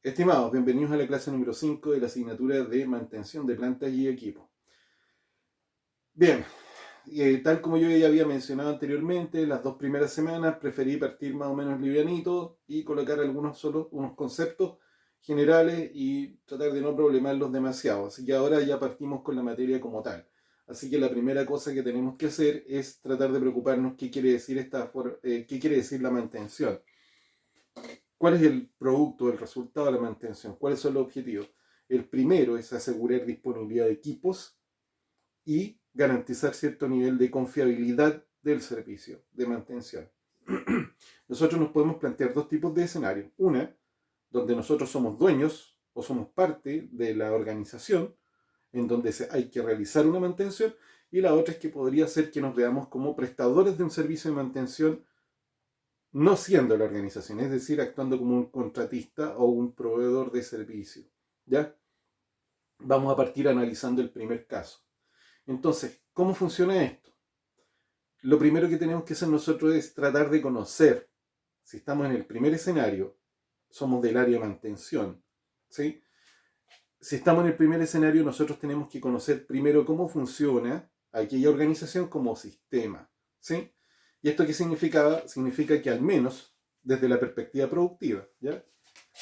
Estimados, bienvenidos a la clase número 5 de la asignatura de mantención de plantas y equipos. Bien, tal como yo ya había mencionado anteriormente, las 2 primeras semanas preferí partir más o menos livianito y colocar unos conceptos generales y tratar de no problemarlos demasiado. Así que ahora ya partimos con la materia como tal. Así que la primera cosa que tenemos que hacer es tratar de preocuparnos qué quiere decir qué quiere decir la mantención. ¿Cuál es el producto, el resultado de la mantención? ¿Cuáles son los objetivos? El primero es asegurar disponibilidad de equipos y garantizar cierto nivel de confiabilidad del servicio de mantención. Nosotros nos podemos plantear dos tipos de escenarios. Una, donde nosotros somos dueños o somos parte de la organización, en donde hay que realizar una mantención, y la otra es que podría ser que nos veamos como prestadores de un servicio de mantención no siendo la organización, es decir, actuando como un contratista o un proveedor de servicio. ¿Ya? Vamos a partir analizando el primer caso. Entonces, ¿cómo funciona esto? Lo primero que tenemos que hacer nosotros es tratar de conocer, si estamos en el primer escenario, somos del área de mantención, ¿sí? Si estamos en el primer escenario, nosotros tenemos que conocer primero cómo funciona aquella organización como sistema, ¿sí? ¿Y esto qué significaba? Significa que al menos desde la perspectiva productiva, ¿ya?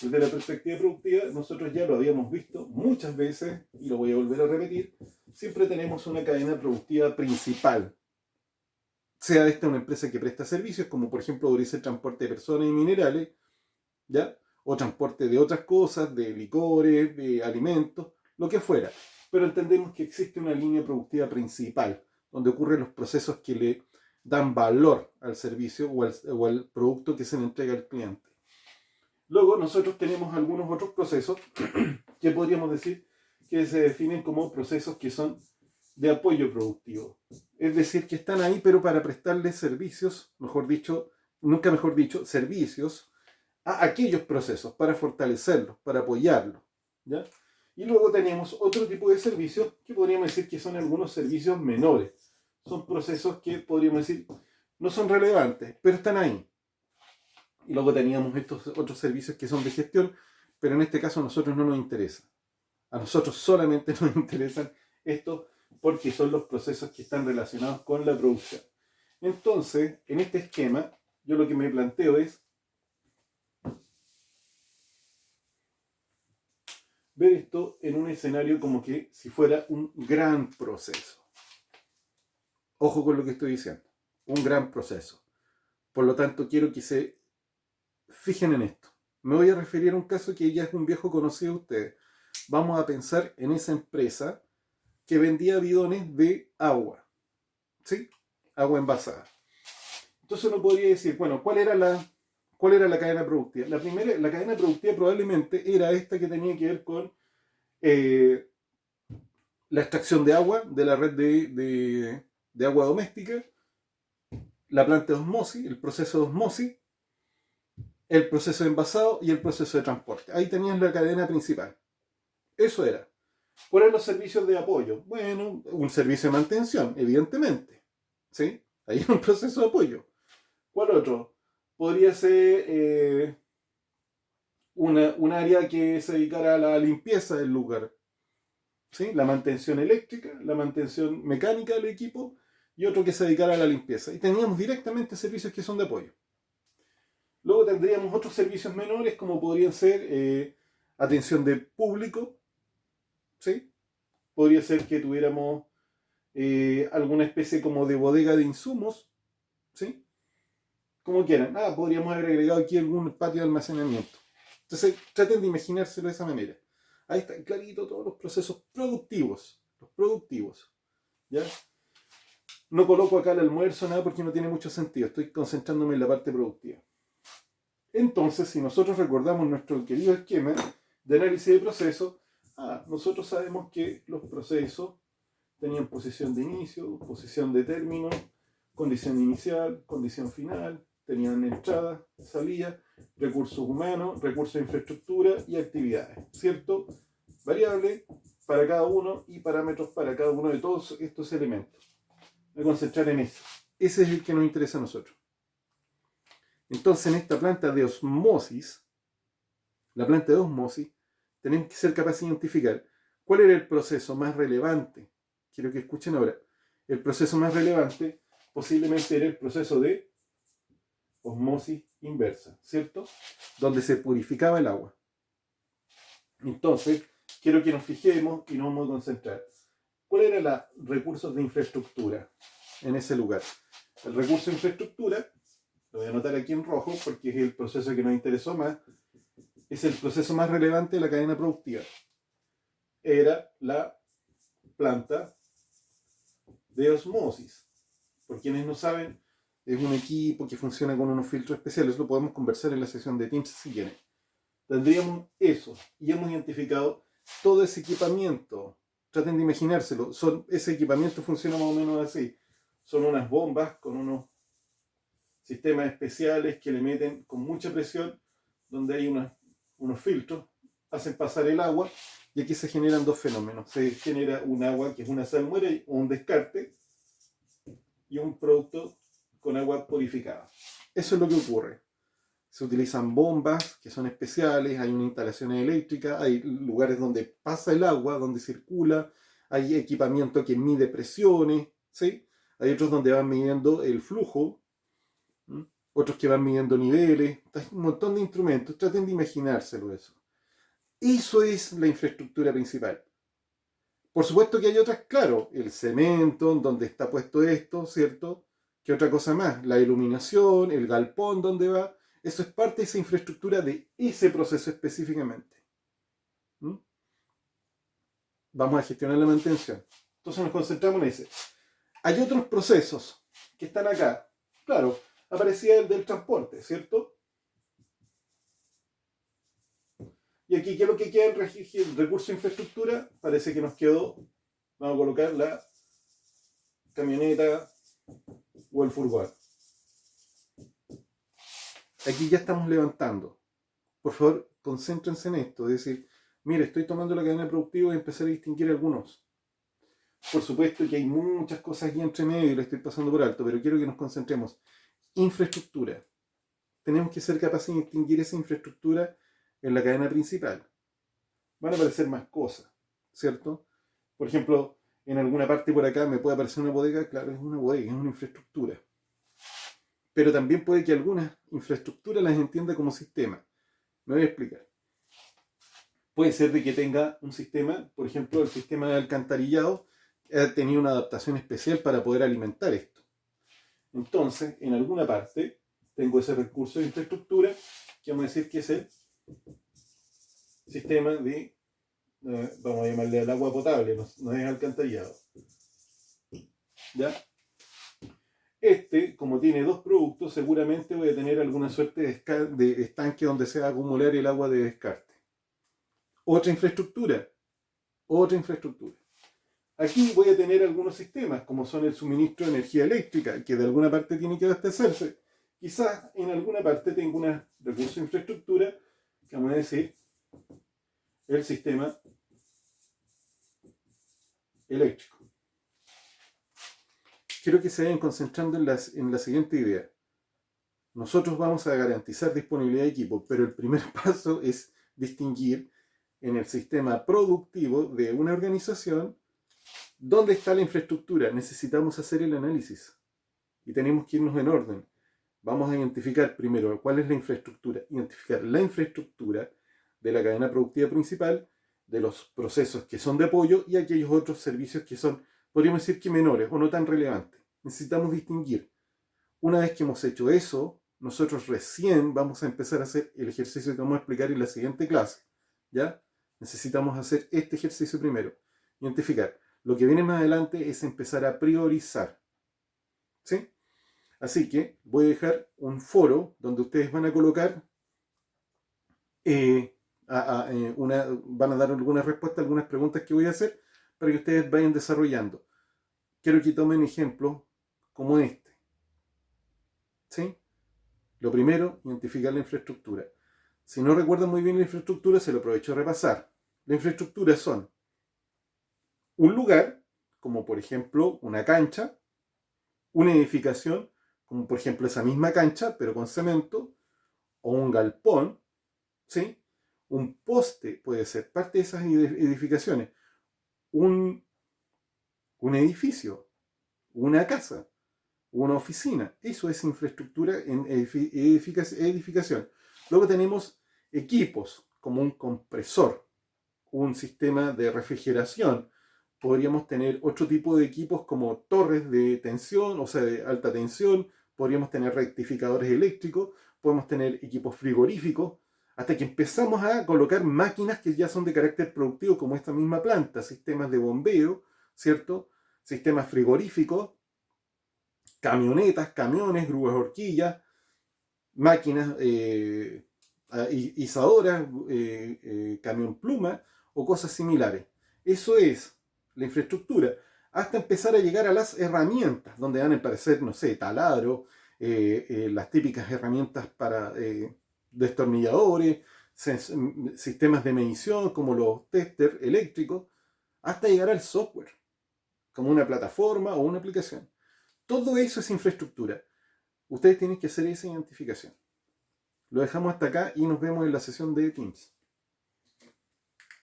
Desde la perspectiva productiva, nosotros ya lo habíamos visto muchas veces, y lo voy a volver a repetir, siempre tenemos una cadena productiva principal. Sea esta una empresa que presta servicios, como por ejemplo podría ser transporte de personas y minerales, ¿ya? O transporte de otras cosas, de licores, de alimentos, lo que fuera. Pero entendemos que existe una línea productiva principal, donde ocurren los procesos que le dan valor al servicio o al producto que se le entrega al cliente. Luego nosotros tenemos algunos otros procesos que podríamos decir que se definen como procesos que son de apoyo productivo. Es decir, que están ahí pero para prestarles servicios, nunca mejor dicho, servicios a aquellos procesos, para fortalecerlos, para apoyarlos. ¿Ya? Y luego tenemos otro tipo de servicios que podríamos decir que son algunos servicios menores. Son procesos que podríamos decir no son relevantes, pero están ahí. Y luego teníamos estos otros servicios que son de gestión, pero en este caso a nosotros no nos interesa. A nosotros solamente nos interesan estos porque son los procesos que están relacionados con la producción. Entonces, en este esquema, yo lo que me planteo es ver esto en un escenario como que si fuera un gran proceso. Ojo con lo que estoy diciendo. Un gran proceso. Por lo tanto, quiero que se fijen en esto. Me voy a referir a un caso que ya es un viejo conocido de ustedes. Vamos a pensar en esa empresa que vendía bidones de agua. ¿Sí? Agua envasada. Entonces uno podría decir, bueno, ¿cuál era la cadena productiva? La cadena productiva probablemente era esta que tenía que ver con la extracción de agua de la red de agua doméstica, la planta de osmosis, el proceso de osmosis, el proceso de envasado y el proceso de transporte. Ahí tenías la cadena principal. Eso era. ¿Cuáles los servicios de apoyo? Bueno, un servicio de mantención, evidentemente. ¿Sí? Ahí hay un proceso de apoyo. ¿Cuál otro? Podría ser un área que se dedicara a la limpieza del lugar. ¿Sí? La mantención eléctrica, la mantención mecánica del equipo y otro que se dedicara a la limpieza. Y teníamos directamente servicios que son de apoyo. Luego tendríamos otros servicios menores como podrían ser atención de público, ¿sí? Podría ser que tuviéramos alguna especie como de bodega de insumos, ¿sí? Como quieran. Podríamos haber agregado aquí algún patio de almacenamiento. Entonces traten de imaginárselo de esa manera. Ahí están clarito todos los procesos productivos. Los productivos. ¿Ya? No coloco acá el almuerzo, nada, porque no tiene mucho sentido. Estoy concentrándome en la parte productiva. Entonces, si nosotros recordamos nuestro querido esquema de análisis de procesos, nosotros sabemos que los procesos tenían posición de inicio, posición de término, condición inicial, condición final, tenían entrada, salida, recursos humanos, recursos de infraestructura y actividades, ¿cierto? Variable para cada uno y parámetros para cada uno de todos estos elementos. Voy a concentrar en eso. Ese es el que nos interesa a nosotros. Entonces, en esta planta de osmosis, la planta de osmosis, tenemos que ser capaces de identificar cuál era el proceso más relevante. Quiero que escuchen ahora. El proceso más relevante posiblemente era el proceso de osmosis inversa, ¿cierto? Donde se purificaba el agua. Entonces, quiero que nos fijemos y nos vamos a concentrar. ¿Cuál eran los recursos de infraestructura en ese lugar? El recurso de infraestructura, lo voy a anotar aquí en rojo porque es el proceso que nos interesó más, es el proceso más relevante de la cadena productiva. Era la planta de osmosis. Por quienes no saben, es un equipo que funciona con unos filtros especiales. Lo podemos conversar en la sesión de Teams si quieren. Tendríamos eso y hemos identificado todo ese equipamiento. Traten de imaginárselo. Ese equipamiento funciona más o menos así. Son unas bombas con unos sistemas especiales que le meten con mucha presión, donde hay unos filtros, hacen pasar el agua y aquí se generan dos fenómenos. Se genera un agua que es una salmuera o un descarte y un producto con agua purificada. Eso es lo que ocurre. Se utilizan bombas que son especiales, hay una instalación eléctrica, hay lugares donde pasa el agua, donde circula, hay equipamiento que mide presiones, ¿sí? Hay otros donde van midiendo el flujo, ¿sí? Otros que van midiendo niveles, hay un montón de instrumentos, traten de imaginárselo eso. Eso es la infraestructura principal. Por supuesto que hay otras, claro, el cemento, donde está puesto esto, ¿cierto? ¿Qué otra cosa más? La iluminación, el galpón donde va. Eso es parte de esa infraestructura de ese proceso específicamente. ¿Mm? Vamos a gestionar la mantención. Entonces nos concentramos en ese. Hay otros procesos que están acá. Claro, aparecía el del transporte, ¿cierto? Y aquí, ¿qué es lo que queda en el recurso de infraestructura? Parece que nos quedó, vamos a colocar la camioneta o el furgón. Aquí ya estamos levantando. Por favor, concéntrense en esto. Es decir, mire, estoy tomando la cadena productiva y empezar a distinguir algunos. Por supuesto que hay muchas cosas aquí entre medio y lo estoy pasando por alto, pero quiero que nos concentremos. Infraestructura. Tenemos que ser capaces de distinguir esa infraestructura en la cadena principal. Van a aparecer más cosas, ¿cierto? Por ejemplo, en alguna parte por acá me puede aparecer una bodega. Claro, es una bodega, es una infraestructura. Pero también puede que algunas infraestructuras las entienda como sistema. Me voy a explicar. Puede ser de que tenga un sistema, por ejemplo, el sistema de alcantarillado ha tenido una adaptación especial para poder alimentar esto. Entonces, en alguna parte, tengo ese recurso de infraestructura que vamos a decir que es el sistema de, vamos a llamarle al agua potable, no es alcantarillado. ¿Ya? Como tiene dos productos, seguramente voy a tener alguna suerte de estanque donde se va a acumular el agua de descarte. Otra infraestructura. Aquí voy a tener algunos sistemas, como son el suministro de energía eléctrica, que de alguna parte tiene que abastecerse. Quizás en alguna parte tengo un recurso de infraestructura, que vamos a decir, el sistema eléctrico. Quiero que se vayan concentrando en la siguiente idea. Nosotros vamos a garantizar disponibilidad de equipo, pero el primer paso es distinguir en el sistema productivo de una organización dónde está la infraestructura. Necesitamos hacer el análisis y tenemos que irnos en orden. Vamos a identificar primero cuál es la infraestructura, identificar la infraestructura de la cadena productiva principal, de los procesos que son de apoyo y aquellos otros servicios que son, podríamos decir que menores o no tan relevantes. Necesitamos distinguir. Una vez que hemos hecho eso, nosotros recién vamos a empezar a hacer el ejercicio que vamos a explicar en la siguiente clase. ¿Ya? Necesitamos hacer este ejercicio primero. Identificar. Lo que viene más adelante es empezar a priorizar. ¿Sí? Así que voy a dejar un foro donde ustedes van a colocar, van a dar algunas respuestas a algunas preguntas que voy a hacer para que ustedes vayan desarrollando. Quiero que tomen ejemplos como este. ¿Sí? Lo primero, identificar la infraestructura. Si no recuerdan muy bien la infraestructura, se lo aprovecho a repasar. La infraestructura son un lugar, como por ejemplo una cancha, una edificación, como por ejemplo esa misma cancha, pero con cemento, o un galpón, ¿sí? un poste puede ser parte de esas edificaciones, un, un edificio, una casa, una oficina. Eso es infraestructura en edificación. Luego tenemos equipos como un compresor, un sistema de refrigeración. Podríamos tener otro tipo de equipos como torres de tensión, o sea, de alta tensión. Podríamos tener rectificadores eléctricos. Podemos tener equipos frigoríficos. Hasta que empezamos a colocar máquinas que ya son de carácter productivo, como esta misma planta, sistemas de bombeo, ¿cierto? Sistemas frigoríficos, camionetas, camiones, grúas horquillas, máquinas izadoras, camión pluma o cosas similares. Eso es la infraestructura. Hasta empezar a llegar a las herramientas, donde van a aparecer, no sé, taladro, las típicas herramientas para destornilladores, sistemas de medición como los testers eléctricos, hasta llegar al software, como una plataforma o una aplicación. Todo eso es infraestructura. Ustedes tienen que hacer esa identificación. Lo dejamos hasta acá y nos vemos en la sesión de Teams.